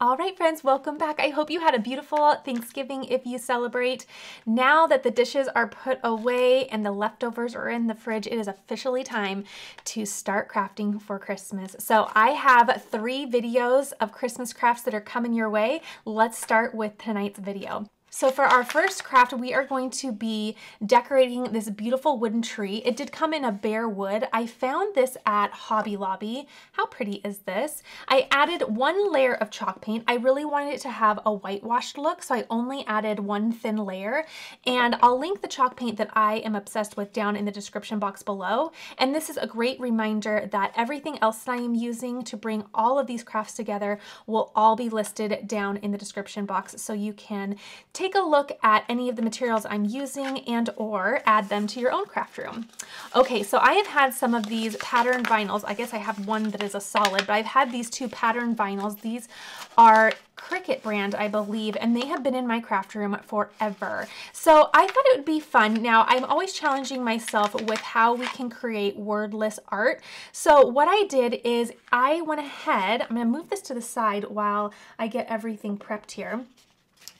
All right, friends, welcome back. I hope you had a beautiful Thanksgiving if you celebrate. Now that the dishes are put away and the leftovers are in the fridge, it is officially time to start crafting for Christmas. So I have 3 videos of Christmas crafts that are coming your way. Let's start with tonight's video. So for our first craft, we are going to be decorating this beautiful wooden tree. It did come in a bare wood. I found this at Hobby Lobby. How pretty is this? I added 1 layer of chalk paint. I really wanted it to have a whitewashed look, so I only added 1 thin layer. And I'll link the chalk paint that I am obsessed with down in the description box below. And this is a great reminder that everything else that I am using to bring all of these crafts together will all be listed down in the description box, so you can take a look at any of the materials I'm using and or add them to your own craft room. Okay, so I have had some of these pattern vinyls. I guess I have one that is a solid, but I've had these 2 pattern vinyls. These are Cricut brand, I believe, and they have been in my craft room forever. So I thought it would be fun. Now, I'm always challenging myself with how we can create wordless art. So what I did is I went ahead, I'm gonna move this to the side while I get everything prepped here.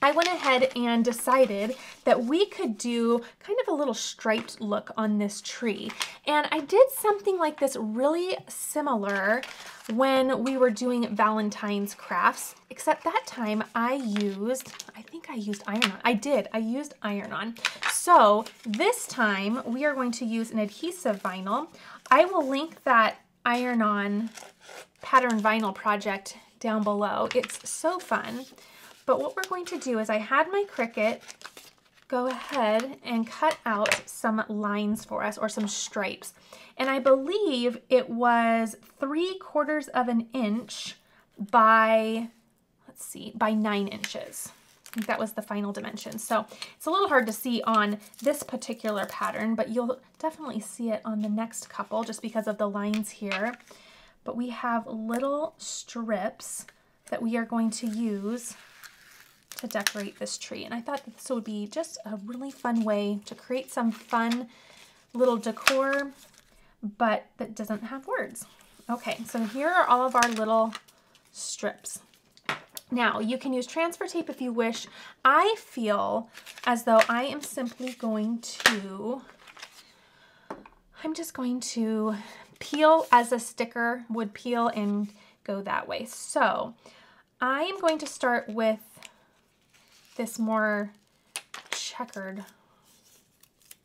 I went ahead and decided that we could do kind of a little striped look on this tree. And I did something like this really similar when we were doing Valentine's crafts, except that time I used iron-on. I used iron-on. So this time we are going to use an adhesive vinyl. I will link that iron-on pattern vinyl project down below. It's so fun. But what we're going to do is I had my Cricut go ahead and cut out some lines for us, or some stripes. And I believe it was 3/4 of an inch by, let's see, by 9 inches. I think that was the final dimension. So it's a little hard to see on this particular pattern, but you'll definitely see it on the next couple just because of the lines here. But we have little strips that we are going to use to decorate this tree. And I thought this would be just a really fun way to create some fun little decor, but that doesn't have words. Okay, so here are all of our little strips. Now, you can use transfer tape if you wish. I feel as though I am simply going to, I'm just going to peel as a sticker would peel and go that way. So I am going to start with this more checkered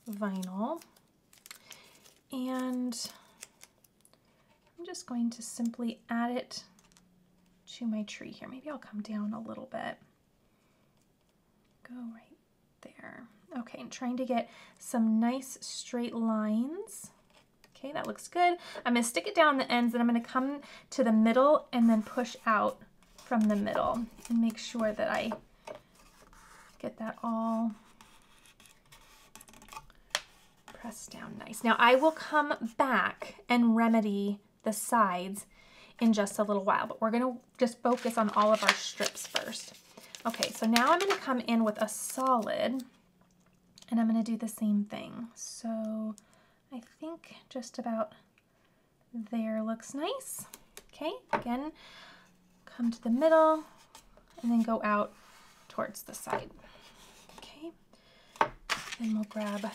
vinyl, and I'm just going to simply add it to my tree here. Maybe I'll come down a little bit. Go right there. Okay, I'm trying to get some nice straight lines. Okay, that looks good. I'm gonna stick it down the ends, and I'm gonna come to the middle and then push out from the middle and make sure that I get that all pressed down nice. Now I will come back and remedy the sides in just a little while, but we're gonna just focus on all of our strips first. Okay, so now I'm gonna come in with a solid, and I'm gonna do the same thing. So I think just about there looks nice. Okay, again, come to the middle and then go out towards the side. Okay, then we'll grab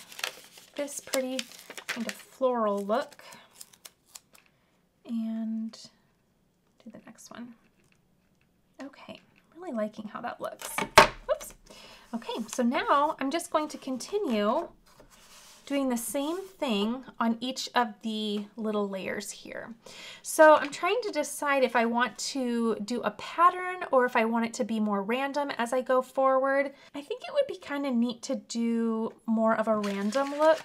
this pretty kind of floral look and do the next one. Okay, I'm really liking how that looks. Whoops. Okay, so now I'm just going to continue doing the same thing on each of the little layers here. So I'm trying to decide if I want to do a pattern or if I want it to be more random as I go forward. I think it would be kind of neat to do more of a random look.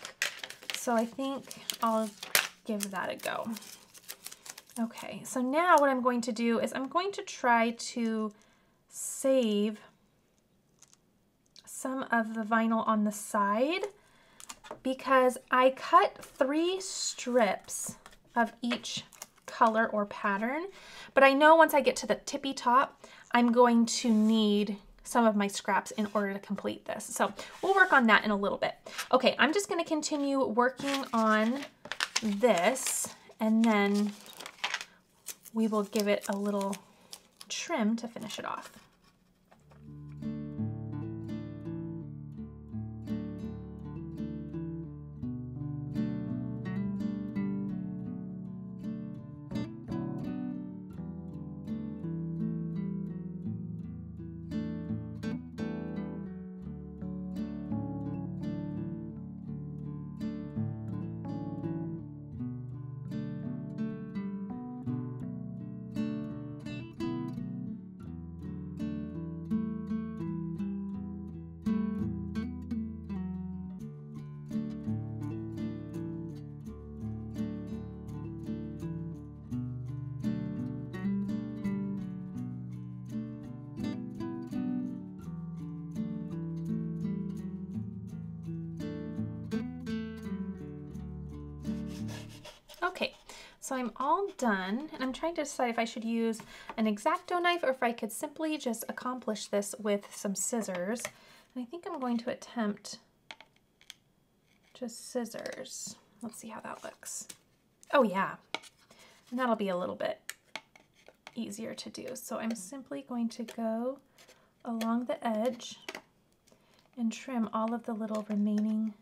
So I think I'll give that a go. Okay, so now what I'm going to do is I'm going to try to save some of the vinyl on the side, because I cut 3 strips of each color or pattern, but I know once I get to the tippy top, I'm going to need some of my scraps in order to complete this. So we'll work on that in a little bit. Okay, I'm just gonna continue working on this, and then we will give it a little trim to finish it off. Okay, so I'm all done, and I'm trying to decide if I should use an X-Acto knife or if I could simply just accomplish this with some scissors. And I think I'm going to attempt just scissors. Let's see how that looks. Oh yeah, and that'll be a little bit easier to do. So I'm simply going to go along the edge and trim all of the little remaining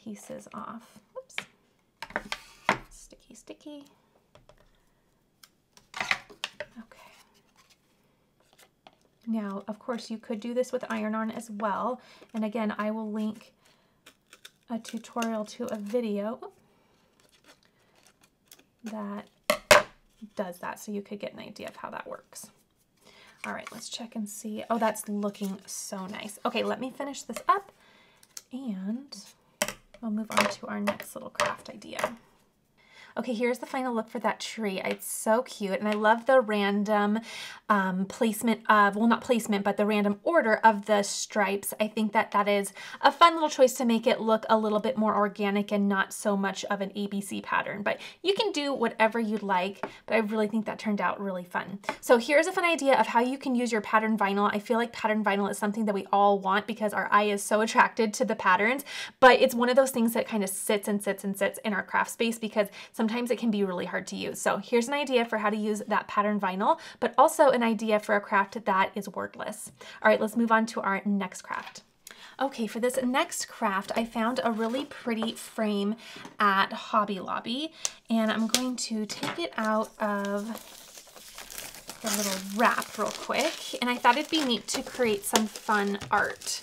pieces off. Whoops. Sticky. Okay. Now, of course, you could do this with iron-on as well. And again, I will link a tutorial to a video that does that, so you could get an idea of how that works. All right, let's check and see. Oh, that's looking so nice. Okay, let me finish this up and we'll move on to our next little craft idea. Okay, here's the final look for that tree. It's so cute, and I love the random placement of, well, not placement, but the random order of the stripes. I think that that is a fun little choice to make it look a little bit more organic and not so much of an ABC pattern, but you can do whatever you'd like, but I really think that turned out really fun. So here's a fun idea of how you can use your pattern vinyl. I feel like pattern vinyl is something that we all want because our eye is so attracted to the patterns, but it's one of those things that kind of sits and sits and sits in our craft space because sometimes it can be really hard to use. So here's an idea for how to use that pattern vinyl, but also an idea for a craft that is wordless. All right, let's move on to our next craft. Okay, for this next craft, I found a really pretty frame at Hobby Lobby, and I'm going to take it out of the little wrap real quick, and I thought it'd be neat to create some fun art.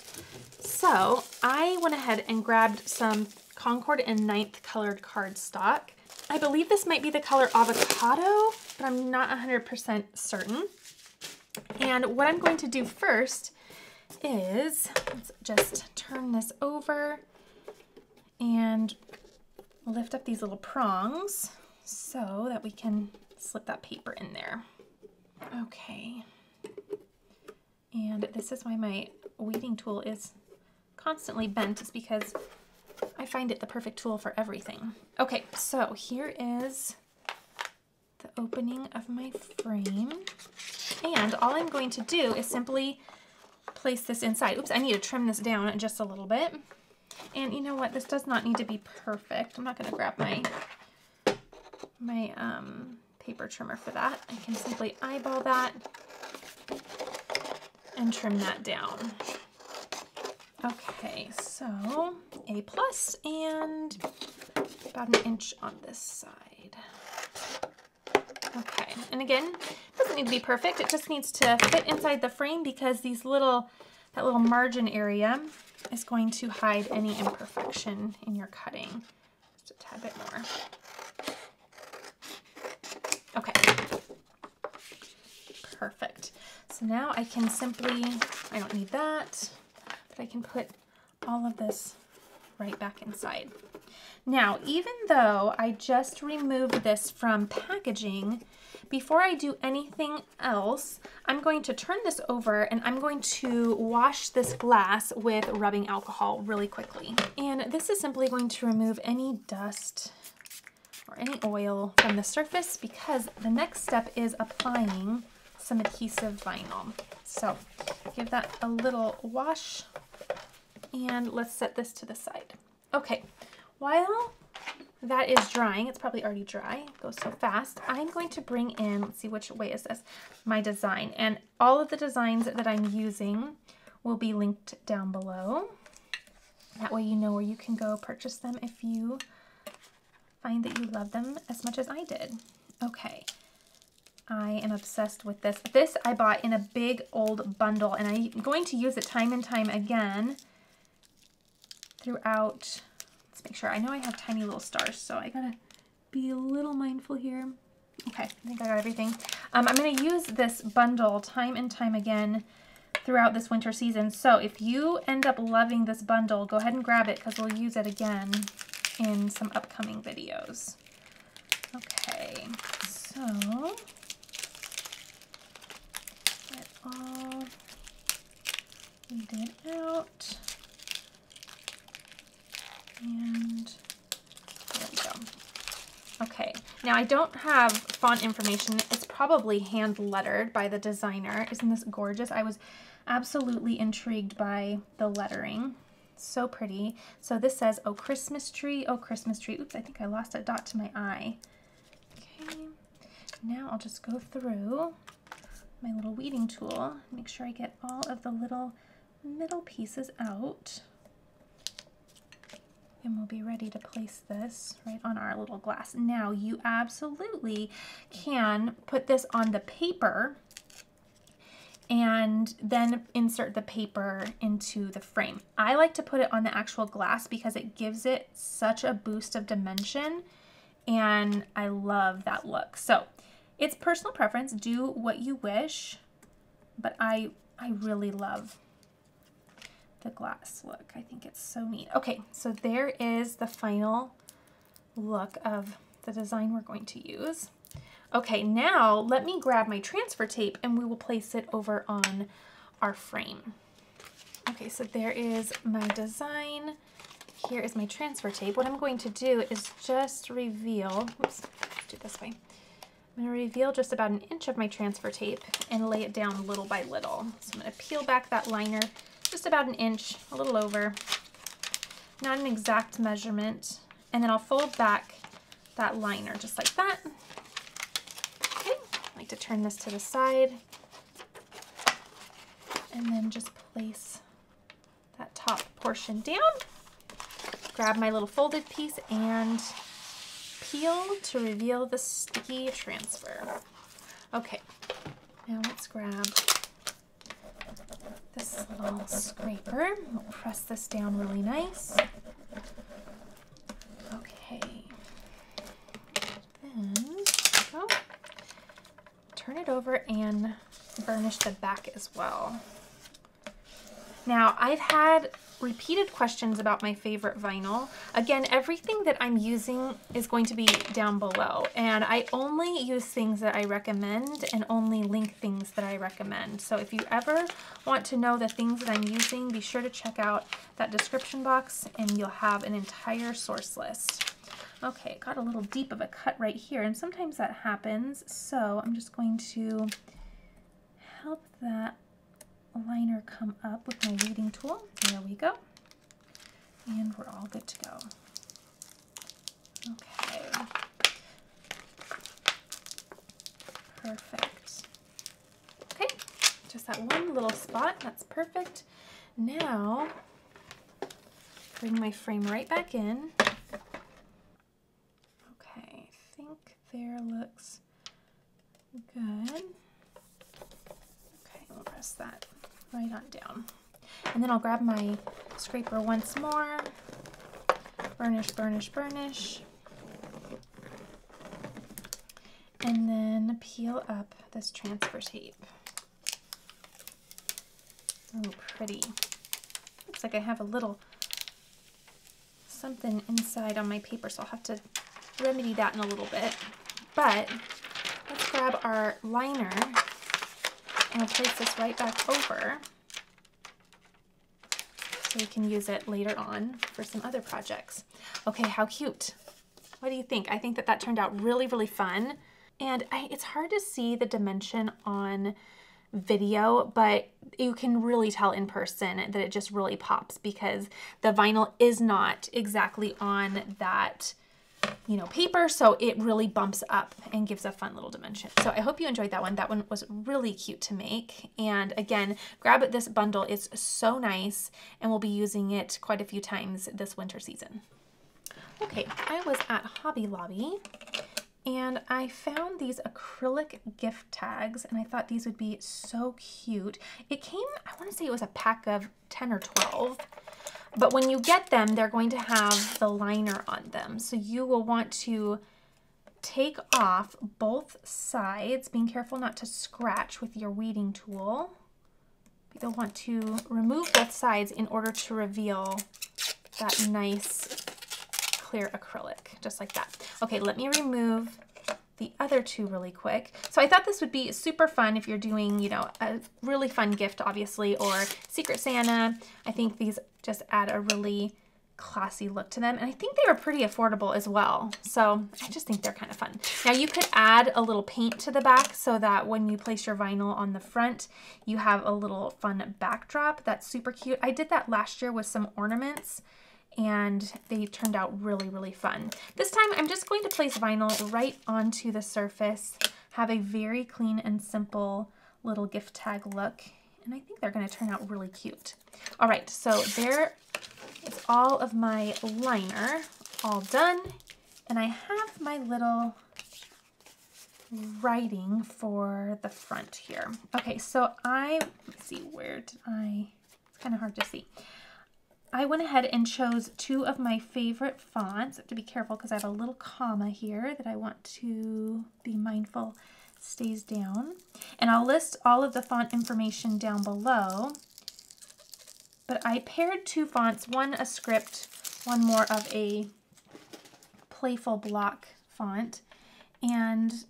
So I went ahead and grabbed some Concord and 9th colored cardstock. I believe this might be the color Avocado, but I'm not 100% certain. And what I'm going to do first is, let's just turn this over and lift up these little prongs so that we can slip that paper in there. Okay. And this is why my weeding tool is constantly bent, is because I find it the perfect tool for everything. Okay, so here is the opening of my frame. And all I'm going to do is simply place this inside. Oops, I need to trim this down just a little bit. And you know what? This does not need to be perfect. I'm not going to grab my paper trimmer for that. I can simply eyeball that and trim that down. Okay, so A+ and about an inch on this side. Okay, and again, it doesn't need to be perfect. It just needs to fit inside the frame because that little margin area is going to hide any imperfection in your cutting. Just a tad bit more. Okay, perfect. So now I can simply, I don't need that, but I can put all of this right back inside. Now, even though I just removed this from packaging, before I do anything else, I'm going to turn this over and I'm going to wash this glass with rubbing alcohol really quickly. And this is simply going to remove any dust or any oil from the surface because the next step is applying some adhesive vinyl. So give that a little wash and let's set this to the side. Okay, while that is drying, it's probably already dry, it goes so fast, I'm going to bring in, let's see, which way is this, my design. And all of the designs that I'm using will be linked down below. That way you know where you can go purchase them if you find that you love them as much as I did. Okay, I am obsessed with this. This I bought in a big old bundle, and I'm going to use it time and time again throughout. Let's make sure. I know I have tiny little stars, so I gotta be a little mindful here. Okay, I think I got everything. I'm gonna use this bundle time and time again throughout this winter season. So if you end up loving this bundle, go ahead and grab it because we'll use it again in some upcoming videos. Okay, so get all weeded out. And there we go. Okay, now I don't have font information. It's probably hand lettered by the designer. Isn't this gorgeous? I was absolutely intrigued by the lettering. So pretty. So this says, "Oh Christmas tree, oh Christmas tree." Oops, I think I lost a dot to my eye. Okay, now I'll just go through my little weeding tool, make sure I get all of the little middle pieces out. And we'll be ready to place this right on our little glass. Now you absolutely can put this on the paper and then insert the paper into the frame. I like to put it on the actual glass because it gives it such a boost of dimension, and I love that look. So it's personal preference, do what you wish, but I really love the glass look. I think it's so neat. Okay, so there is the final look of the design we're going to use. Okay, now let me grab my transfer tape and we will place it over on our frame. Okay, so there is my design. Here is my transfer tape. What I'm going to do is just reveal, oops, let's do it this way. I'm going to reveal just about 1 inch of my transfer tape and lay it down little by little. So I'm going to peel back that liner just about 1 inch, a little over, not an exact measurement, and then I'll fold back that liner just like that. Okay, I like to turn this to the side and then just place that top portion down. Grab my little folded piece and peel to reveal the sticky transfer. Okay, now let's grab this little scraper. We'll press this down really nice. Okay. Then turn it over and burnish the back as well. Now, I've had repeated questions about my favorite vinyl. Again, everything that I'm using is going to be down below, and I only use things that I recommend and only link things that I recommend. So if you ever want to know the things that I'm using, be sure to check out that description box and you'll have an entire source list. Okay, got a little deep of a cut right here, and sometimes that happens, so I'm just going to help that liner come up with my weeding tool. There we go. And we're all good to go. Okay. Perfect. Okay, just that one little spot. That's perfect. Now, bring my frame right back in. Okay, I think there looks good. Okay, we'll press that right on down. And then I'll grab my scraper once more, burnish, burnish, burnish, and then peel up this transfer tape. Oh, pretty. Looks like I have a little something inside on my paper, so I'll have to remedy that in a little bit. But let's grab our liner and I'll place this right back over so we can use it later on for some other projects. Okay, how cute. What do you think? I think that that turned out really, really fun. And it's hard to see the dimension on video, but you can really tell in person that it just really pops because the vinyl is not exactly on that you know, paper, so it really bumps up and gives a fun little dimension. So I hope you enjoyed that one. That one was really cute to make. And again, grab this bundle. It's so nice, and we'll be using it quite a few times this winter season. Okay, I was at Hobby Lobby and I found these acrylic gift tags, and I thought these would be so cute. It came, I want to say it was a pack of 10 or 12. But when you get them, they're going to have the liner on them. So you will want to take off both sides, being careful not to scratch with your weeding tool. You'll want to remove both sides in order to reveal that nice clear acrylic, just like that. Okay, let me remove the other two really quick. So I thought this would be super fun if you're doing, you know, a really fun gift, obviously, or Secret Santa. I think these just add a really classy look to them. And I think they were pretty affordable as well. So I just think they're kind of fun. Now you could add a little paint to the back so that when you place your vinyl on the front, you have a little fun backdrop. That's super cute. I did that last year with some ornaments, and they turned out really, really fun. This time I'm just going to place vinyl right onto the surface, have a very clean and simple little gift tag look, and I think they're going to turn out really cute. All right, so there is all of my liner all done, and I have my little writing for the front here. Okay, so let's see, where did it's kind of hard to see. I went ahead and chose two of my favorite fonts. I have to be careful because I have a little comma here that I want to be mindful stays down. And I'll list all of the font information down below. But I paired two fonts, one a script, one more of a playful block font. And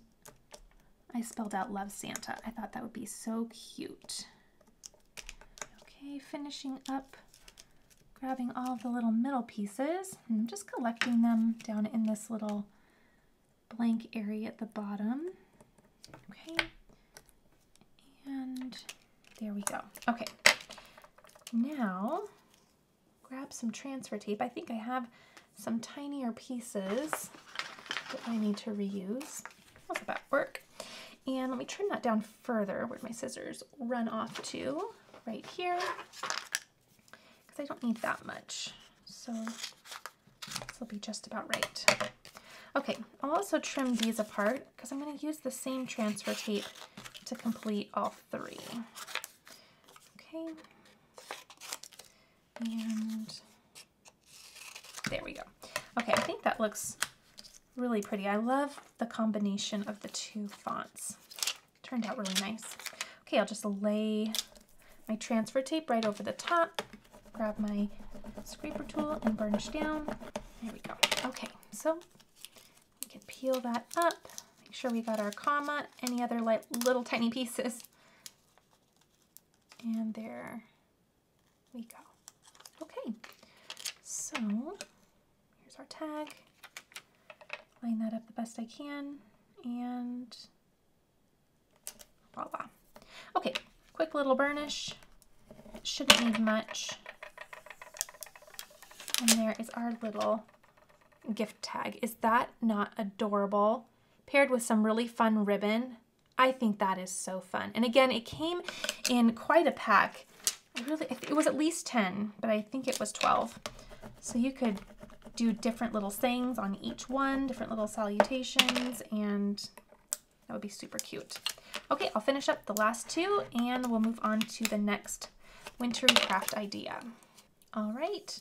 I spelled out Love Santa. I thought that would be so cute. Okay, finishing up. Grabbing all of the little middle pieces and just collecting them down in this little blank area at the bottom. Okay, and there we go. Okay, now grab some transfer tape. I think I have some tinier pieces that I need to reuse. How's that work? And let me trim that down further. Where'd my scissors run off to? Right here. I don't need that much, so this will be just about right. Okay, I'll also trim these apart because I'm going to use the same transfer tape to complete all three. Okay, and there we go. Okay, I think that looks really pretty. I love the combination of the two fonts. Turned out really nice. Okay, I'll just lay my transfer tape right over the top. Grab my scraper tool and burnish down. There we go. Okay, so we can peel that up. Make sure we got our comma, any other little tiny pieces. And there we go. Okay, so here's our tag. Line that up the best I can, and voila. Okay, quick little burnish. Shouldn't need much. And there is our little gift tag. Is that not adorable? Paired with some really fun ribbon. I think that is so fun. And again, it came in quite a pack. It was at least 10, but I think it was 12. So you could do different little sayings on each one, different little salutations, and that would be super cute. Okay, I'll finish up the last two and we'll move on to the next wintry craft idea. All right.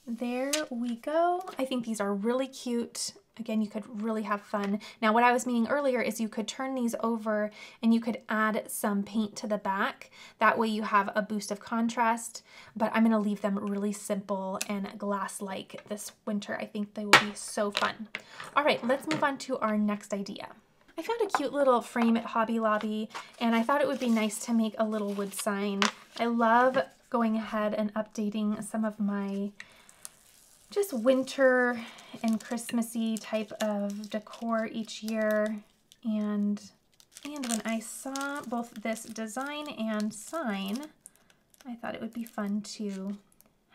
There we go. I think these are really cute. Again, you could really have fun. Now, what I was meaning earlier is you could turn these over and you could add some paint to the back. That way you have a boost of contrast, but I'm gonna leave them really simple and glass-like this winter. I think they will be so fun. All right, let's move on to our next idea. I found a cute little frame at Hobby Lobby, and I thought it would be nice to make a little wood sign. I love going ahead and updating some of my just winter and Christmassy type of decor each year. And when I saw both this design and sign, I thought it would be fun to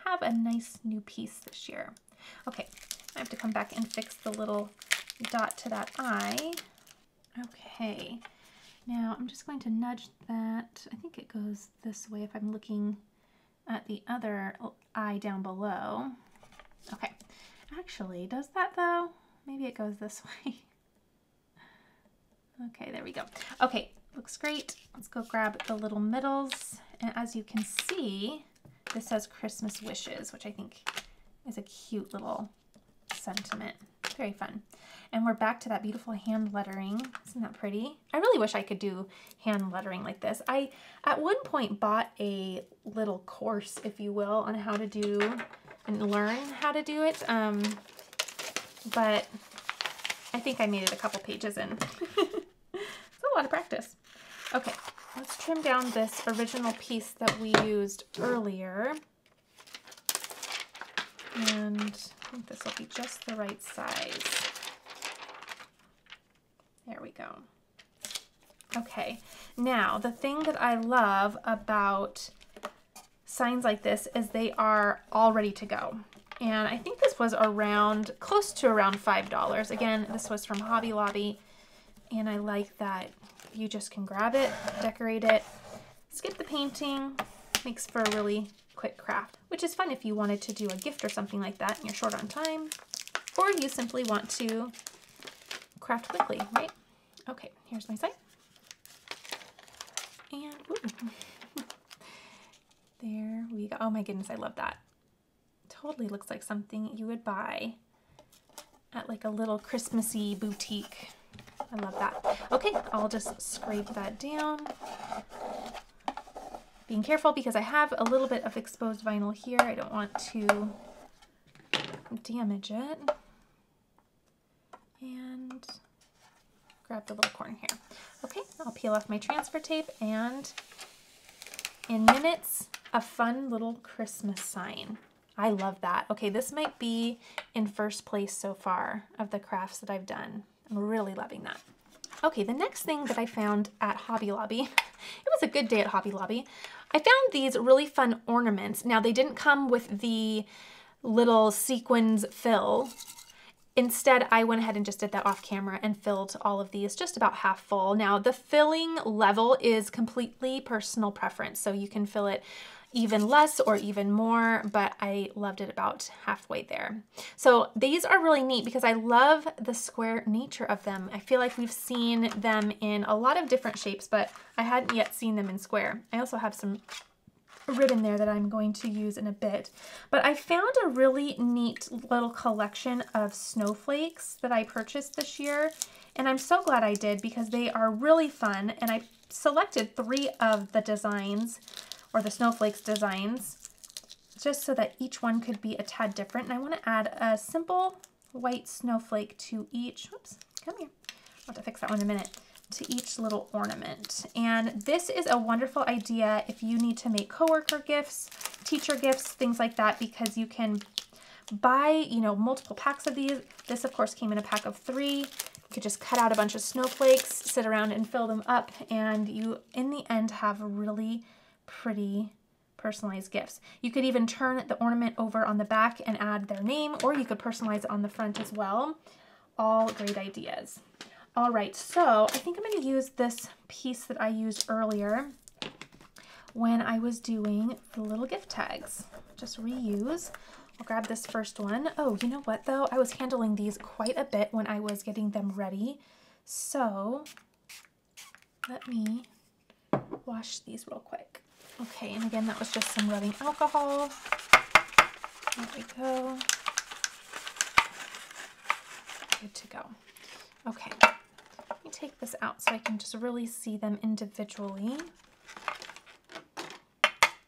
have a nice new piece this year. Okay, I have to come back and fix the little dot to that eye. Okay, now I'm just going to nudge that. I think it goes this way if I'm looking at the other eye down below. Okay, actually, does that though? Maybe it goes this way. Okay, there we go. Okay, looks great. Let's go grab the little middles. And as you can see, this says Christmas wishes, which I think is a cute little sentiment. Very fun. And we're back to that beautiful hand lettering. Isn't that pretty? I really wish I could do hand lettering like this. I, at one point, bought a little course, if you will, on how to do and learn how to do it. But I think I made it a couple pages in. It's a lot of practice. Okay, let's trim down this original piece that we used earlier. And I think this will be just the right size. There we go. Okay, now the thing that I love about signs like this is they are all ready to go. And I think this was around, close to around $5. Again, this was from Hobby Lobby. And I like that you just can grab it, decorate it, skip the painting, makes for a really quick craft, which is fun if you wanted to do a gift or something like that and you're short on time, or you simply want to craft quickly, right? Okay, here's my site. And ooh. There we go. Oh my goodness, I love that. Totally looks like something you would buy at like a little Christmassy boutique. I love that. Okay, I'll just scrape that down. Being careful because I have a little bit of exposed vinyl here. I don't want to damage it. And grab the little corner here. Okay, I'll peel off my transfer tape, and in minutes, a fun little Christmas sign. I love that. Okay, this might be in first place so far of the crafts that I've done. I'm really loving that. Okay, the next thing that I found at Hobby Lobby, it was a good day at Hobby Lobby. I found these really fun ornaments. Now, they didn't come with the little sequins fill. Instead, I went ahead and just did that off camera and filled all of these just about half full. Now, the filling level is completely personal preference, so you can fill it even less or even more, but I loved it about halfway there. So these are really neat because I love the square nature of them. I feel like we've seen them in a lot of different shapes, but I hadn't yet seen them in square. I also have some ribbon there that I'm going to use in a bit. But I found a really neat little collection of snowflakes that I purchased this year, and I'm so glad I did because they are really fun, and I selected 3 of the designs, or the snowflakes designs, just so that each one could be a tad different. And I want to add a simple white snowflake to each, oops, come here, I'll have to fix that one in a minute, to each little ornament. And this is a wonderful idea if you need to make coworker gifts, teacher gifts, things like that, because you can buy, you know, multiple packs of these. This of course came in a pack of 3. You could just cut out a bunch of snowflakes, sit around and fill them up, and you in the end have really pretty personalized gifts. You could even turn the ornament over on the back and add their name, or you could personalize it on the front as well. All great ideas. All right, so I think I'm going to use this piece that I used earlier when I was doing the little gift tags. Just reuse. I'll grab this first one. Oh, you know what though? I was handling these quite a bit when I was getting them ready. So let me wash these real quick. Okay, and again, that was just some rubbing alcohol. There we go. Good to go. Okay, let me take this out so I can just really see them individually.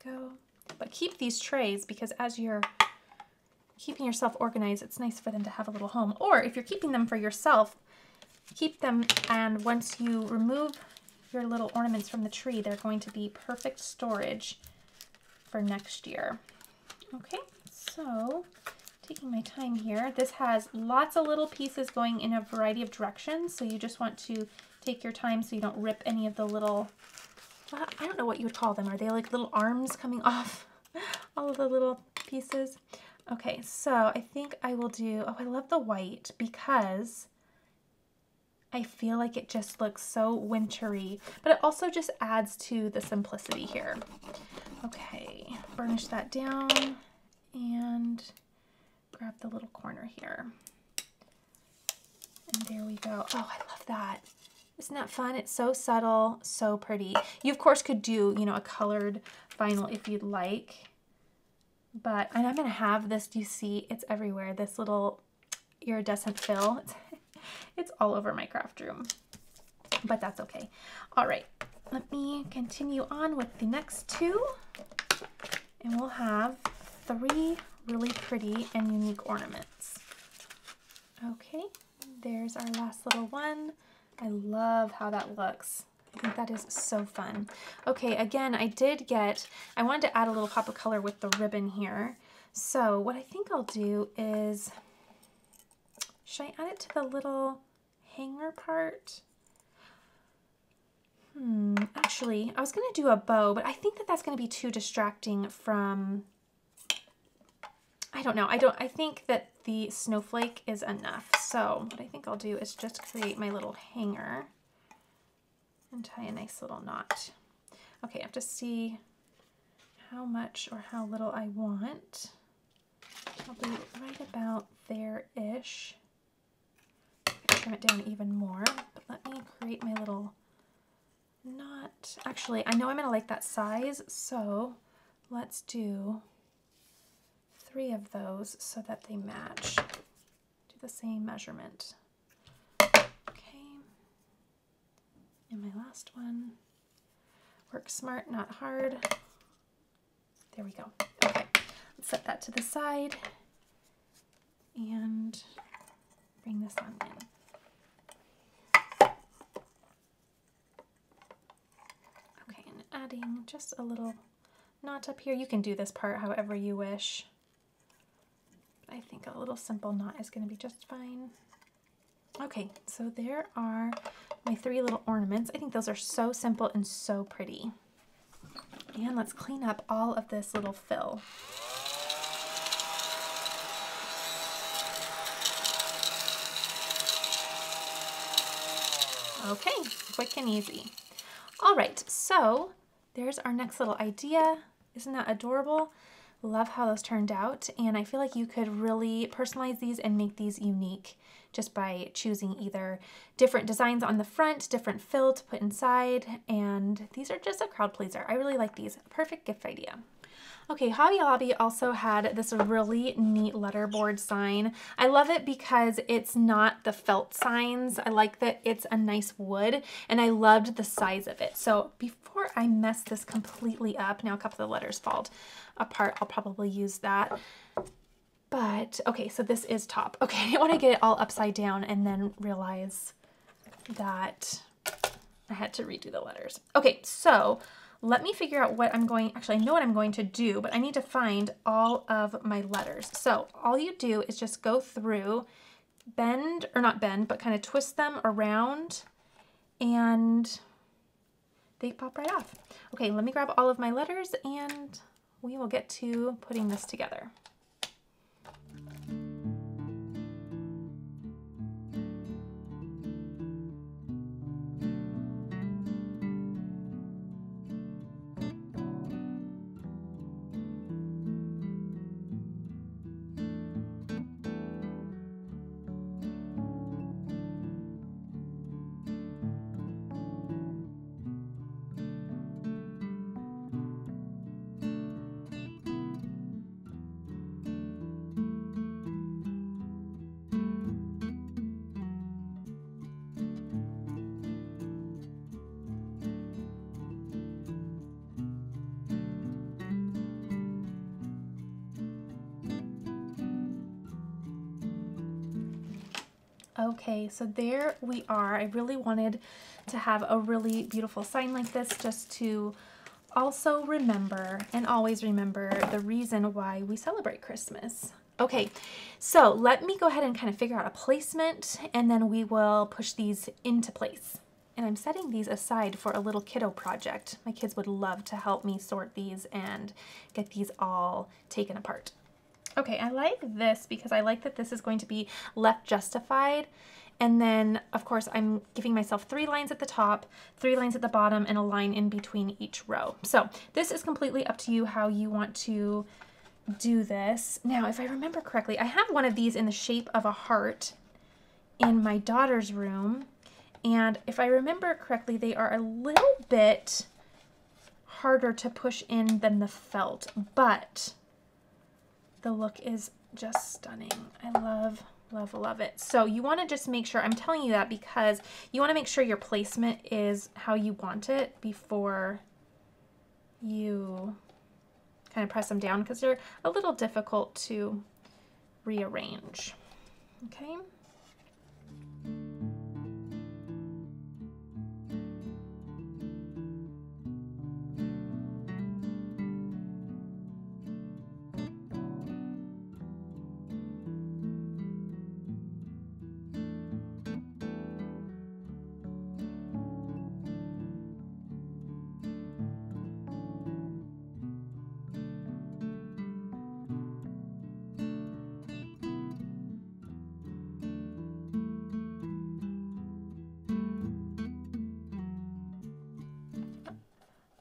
Go. But keep these trays because as you're keeping yourself organized, it's nice for them to have a little home. Or if you're keeping them for yourself, keep them, and once you remove your little ornaments from the tree, they're going to be perfect storage for next year. Okay, so taking my time here. This has lots of little pieces going in a variety of directions, so you just want to take your time so you don't rip any of the little, well, I don't know what you would call them. Are they like little arms coming off all of the little pieces? Okay, so I think I will do, oh, I love the white because I feel like it just looks so wintry, but it also just adds to the simplicity here. Okay, burnish that down and grab the little corner here. And there we go. Oh, I love that. Isn't that fun? It's so subtle, so pretty. You, of course, could do, you know, a colored vinyl if you'd like. But, and I'm going to have this, do you see? It's everywhere. This little iridescent fill. It's all over my craft room. But that's okay. All right. Let me continue on with the next two. And we'll have 3 really pretty and unique ornaments. Okay. There's our last little one. I love how that looks. I think that is so fun. Okay, again, I wanted to add a little pop of color with the ribbon here. So what I think I'll do is, should I add it to the little hanger part? Actually, I was gonna do a bow, but I think that that's gonna be too distracting from, I don't know. I think that the snowflake is enough. So what I think I'll do is just create my little hanger and tie a nice little knot. Okay, I have to see how much or how little I want. Probably right about there-ish. Trim it down even more, but let me create my little knot. Actually, I know I'm gonna like that size, so let's do 3 of those so that they match. Do the same measurement. Okay. And my last one. Work smart, not hard. There we go. Okay. Let's set that to the side and bring this on in. Okay, and adding just a little knot up here. You can do this part however you wish. I think a little simple knot is going to be just fine. Okay, so there are my 3 little ornaments. I think those are so simple and so pretty. And let's clean up all of this little fill. Okay, quick and easy. All right, so there's our next little idea. Isn't that adorable? Love how those turned out, and I feel like you could really personalize these and make these unique just by choosing either different designs on the front, different fill to put inside, and these are just a crowd pleaser. I really like these. Perfect gift idea. Okay, Hobby Lobby also had this really neat letterboard sign. I love it because it's not the felt signs. I like that it's a nice wood, and I loved the size of it. So before I mess this completely up, now a couple of the letters fall apart, I'll probably use that. But, okay, so this is top. Okay, I didn't want to get it all upside down and then realize that I had to redo the letters. Okay, so let me figure out what I'm going, actually I know what I'm going to do, but I need to find all of my letters. So all you do is just go through, bend, or not bend, but kind of twist them around and they pop right off. Okay, let me grab all of my letters and we will get to putting this together. Okay, so there we are. I really wanted to have a really beautiful sign like this just to also remember and always remember the reason why we celebrate Christmas. Okay, so let me go ahead and kind of figure out a placement and then we will push these into place. And I'm setting these aside for a little kiddo project. My kids would love to help me sort these and get these all taken apart. Okay, I like this because I like that this is going to be left justified. And then, of course, I'm giving myself 3 lines at the top, 3 lines at the bottom, and a line in between each row. So this is completely up to you how you want to do this. Now, if I remember correctly, I have one of these in the shape of a heart in my daughter's room. And if I remember correctly, they are a little bit harder to push in than the felt, but the look is just stunning. I love, love, love it. So you want to just make sure, I'm telling you that because you want to make sure your placement is how you want it before you kind of press them down, because they're a little difficult to rearrange. Okay.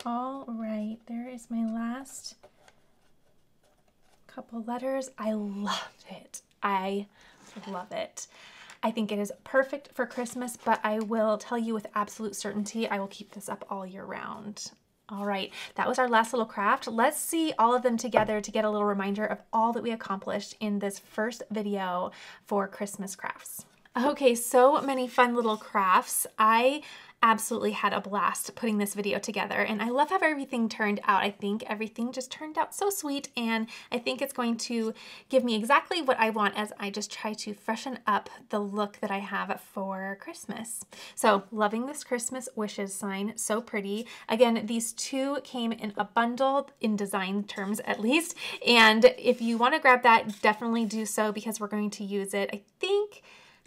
All right, there is my last couple letters. I love it. I love it. I think it is perfect for Christmas, but I will tell you with absolute certainty, I will keep this up all year round. All right, that was our last little craft. Let's see all of them together to get a little reminder of all that we accomplished in this first video for Christmas crafts. Okay, so many fun little crafts. I absolutely had a blast putting this video together, and I love how everything turned out. I think everything just turned out so sweet, and I think it's going to give me exactly what I want as I just try to freshen up the look that I have for Christmas. So loving this Christmas wishes sign, so pretty. Again, these 2 came in a bundle in design terms at least, and if you want to grab that, definitely do so because we're going to use it, I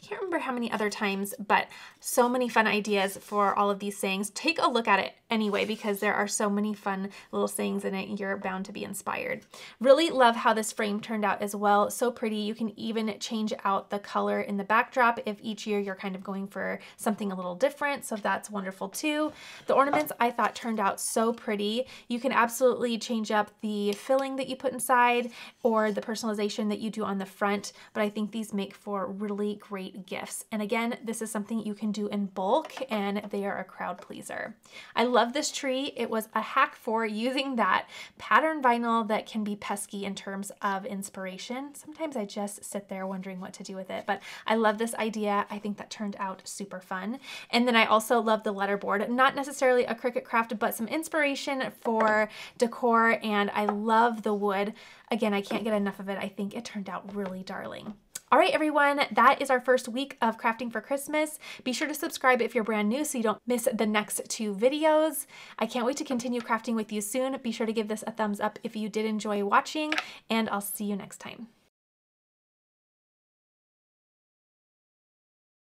can't remember how many other times, but so many fun ideas for all of these sayings. Take a look at it anyway because there are so many fun little sayings in it. You're bound to be inspired. Really love how this frame turned out as well. So pretty. You can even change out the color in the backdrop if each year you're kind of going for something a little different. So that's wonderful too. The ornaments I thought turned out so pretty. You can absolutely change up the filling that you put inside or the personalization that you do on the front, but I think these make for really great gifts. And again, this is something you can do in bulk and they are a crowd pleaser. I love this tree. It was a hack for using that pattern vinyl that can be pesky in terms of inspiration. Sometimes I just sit there wondering what to do with it, but I love this idea. I think that turned out super fun. And then I also love the letterboard, not necessarily a Cricut craft, but some inspiration for decor. And I love the wood. Again, I can't get enough of it. I think it turned out really darling. All right, everyone, that is our first week of crafting for Christmas. Be sure to subscribe if you're brand new so you don't miss the next 2 videos. I can't wait to continue crafting with you soon. Be sure to give this a thumbs up if you did enjoy watching, and I'll see you next time.